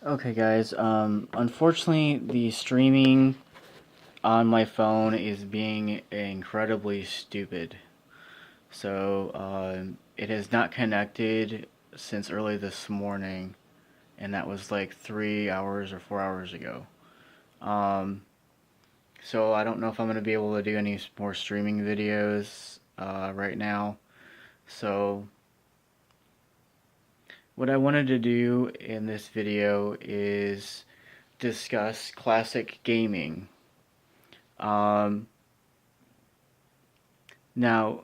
Okay, guys. Unfortunately, the streaming on my phone is being incredibly stupid. So, it has not connected since early this morning, and that was like 3 hours or 4 hours ago. Um, so I don't know if I'm gonna be able to do any more streaming videos right now. So, what I wanted to do in this video is discuss classic gaming. Um, Now,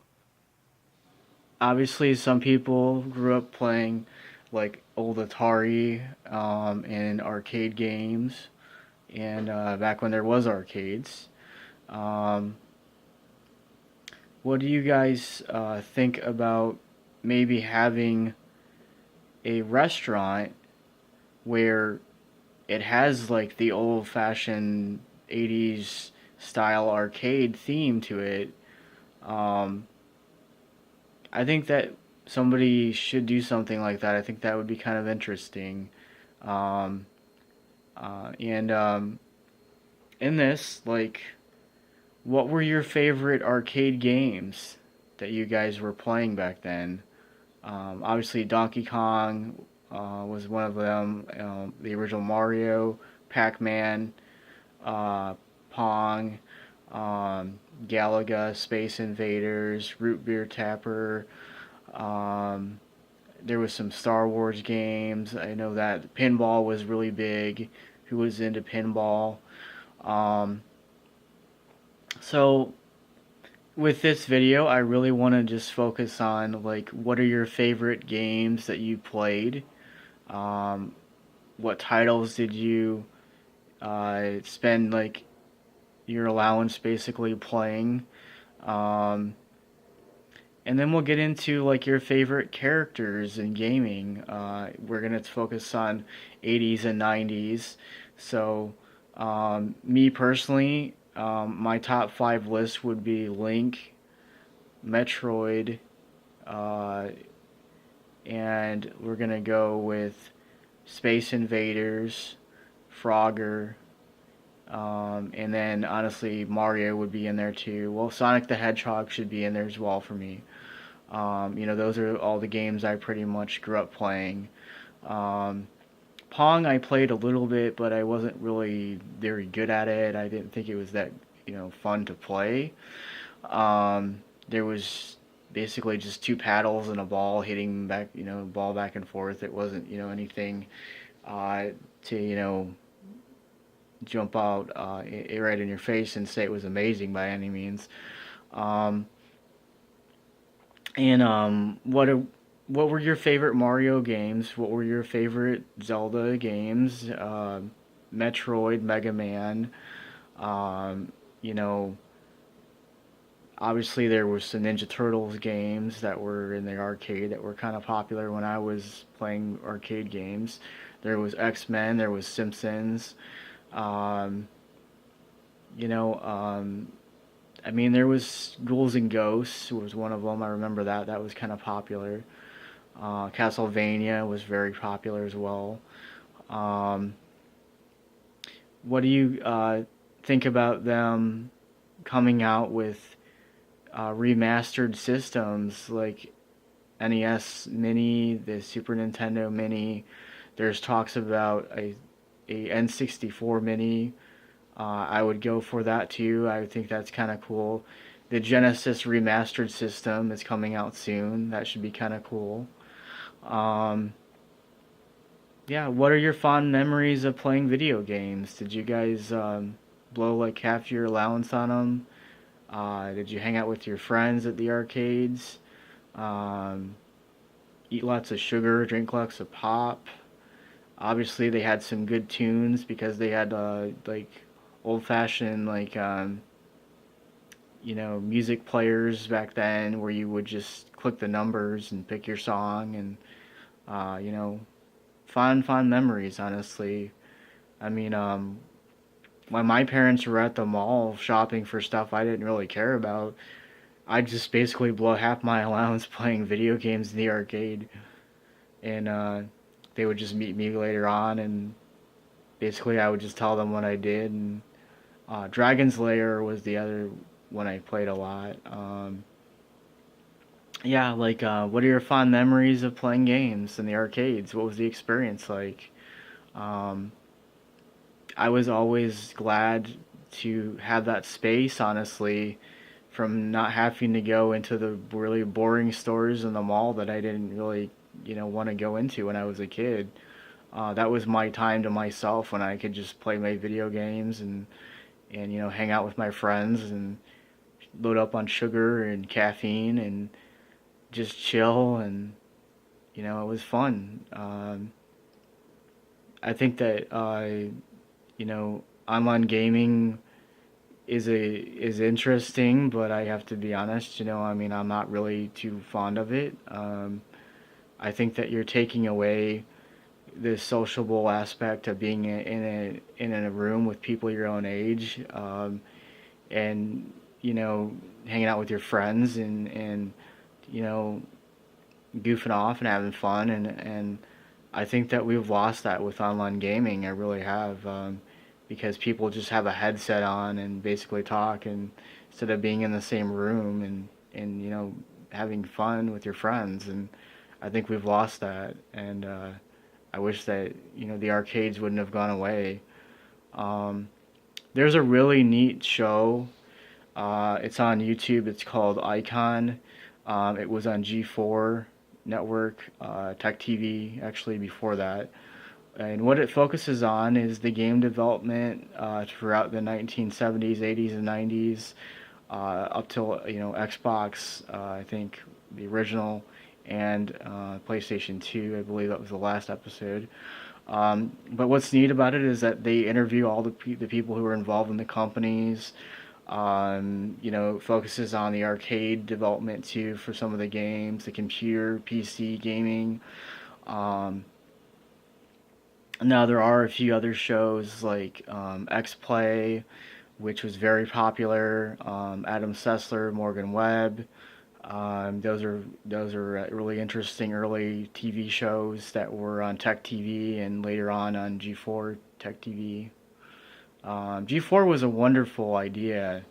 obviously, some people grew up playing like old Atari and arcade games, and back when there was arcades. Um, what do you guys think about maybe having a restaurant where it has like the old-fashioned 80s style arcade theme to it? Um, I think that somebody should do something like that. I think that would be kind of interesting. Um, and in this, like, what were your favorite arcade games that you guys were playing back then? Obviously, Donkey Kong was one of them. The original Mario, Pac-Man, uh, Pong, Galaga, Space Invaders, Root Beer Tapper. Um, there was some Star Wars games. I know that pinball was really big. Who was into pinball? Um, so with this video, I really want to just focus on like what are your favorite games that you played? Um, what titles did you spend like your allowance basically playing? Um, And then we'll get into like your favorite characters in gaming. We're gonna focus on 80s and 90s. So, me personally, my top five list would be Link, Metroid, uh, and we're gonna go with Space Invaders, Frogger, and then honestly Mario would be in there too. Well, Sonic the Hedgehog should be in there as well for me. Those are all the games I pretty much grew up playing. Um, Pong I played a little bit, but I wasn't really very good at it. I didn't think it was that fun to play. There was basically just two paddles and a ball hitting back, ball back and forth. It wasn't anything uh, to jump out right in your face and say it was amazing by any means. Um, And what were your favorite Mario games? What were your favorite Zelda games? Metroid, Mega Man. Um, you know, Obviously there was some Ninja Turtles games that were in the arcade that were kind of popular when I was playing arcade games. There was X-Men. There was Simpsons. Um, you know, um, there was Ghouls and Ghosts was one of them. I remember that. That was kind of popular. Castlevania was very popular as well. Um, what do you think about them coming out with remastered systems like NES Mini, the Super Nintendo Mini? There's talks about a N64 Mini. I would go for that too. I think that's kind of cool. The Genesis remastered system is coming out soon. That should be kind of cool. Um, Yeah, what are your fond memories of playing video games? Did you guys blow like half your allowance on them? Did you hang out with your friends at the arcades? Um, Eat lots of sugar, drink lots of pop? Obviously, they had some good tunes because they had like old-fashioned music players back then where you would just click the numbers and pick your song and uh, you know, fond memories, honestly. I mean, when my parents were at the mall shopping for stuff I didn't really care about, I'd just basically blow half my allowance playing video games in the arcade, and they would just meet me later on, and basically I would just tell them what I did. And Dragon's Lair was the other one I played a lot. Yeah, like what are your fond memories of playing games in the arcades? What was the experience like? Um, I was always glad to have that space, honestly, from not having to go into the really boring stores in the mall that I didn't really, want to go into when I was a kid. That was my time to myself when I could just play my video games and hang out with my friends and load up on sugar and caffeine and just chill, and it was fun. I think that online gaming is interesting, but I have to be honest. I mean, I'm not really too fond of it. I think that you're taking away the sociable aspect of being in a room with people your own age, and hanging out with your friends and you know goofing off and having fun, and I think that we've lost that with online gaming. I really have, because people just have a headset on and basically talk, and instead of being in the same room and having fun with your friends. And I think we've lost that, and I wish that the arcades wouldn't have gone away. Um, there's a really neat show. It's on YouTube. It's called Icon. It was on G4 Network, Tech TV, actually before that. And what it focuses on is the game development throughout the 1970s, 80s, and 90s, up till Xbox, I think the original, and PlayStation 2. I believe that was the last episode. But what's neat about it is that they interview all the people who are involved in the companies. Focuses on the arcade development too for some of the games, the computer, PC gaming. Um, Now there are a few other shows like X Play, which was very popular. Adam Sessler, Morgan Webb. Those are really interesting early TV shows that were on Tech TV and later on G4 Tech TV. G4 was a wonderful idea,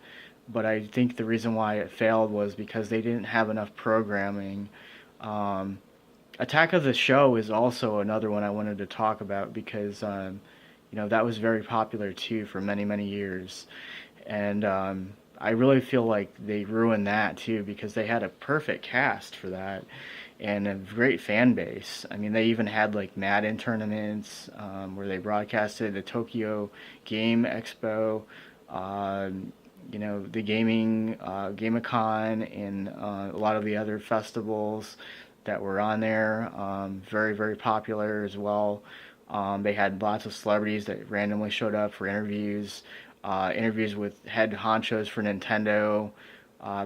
but I think the reason why it failed was because they didn't have enough programming. Um, Attack of the Show is also another one I wanted to talk about because that was very popular too for many many years, and I really feel like they ruined that too because they had a perfect cast for that and a great fan base. I mean, they even had like Madden tournaments where they broadcasted the Tokyo Game Expo, the gaming GameCon, and a lot of the other festivals that were on there. Very very popular as well. They had lots of celebrities that randomly showed up for interviews, interviews with head honchos for Nintendo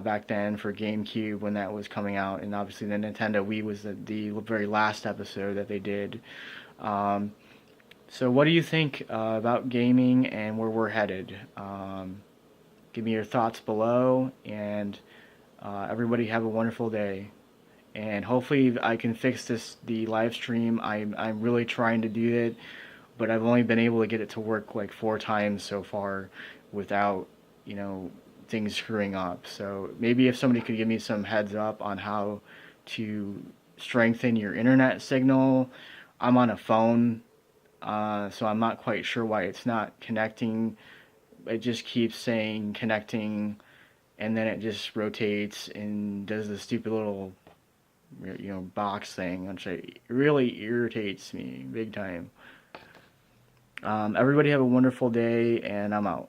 back then, for GameCube when that was coming out, and obviously the Nintendo Wii was the very last episode that they did. Um, so, what do you think about gaming and where we're headed? Give me your thoughts below, and everybody have a wonderful day. And hopefully, I can fix the live stream. I'm really trying to do it, but I've only been able to get it to work like 4 times so far without, you know, things screwing up. So maybe if somebody could give me some heads up on how to strengthen your internet signal. I'm on a phone, so I'm not quite sure why it's not connecting. It just keeps saying connecting, and then it just rotates and does the stupid little, box thing, which really irritates me big time. Everybody have a wonderful day, and I'm out.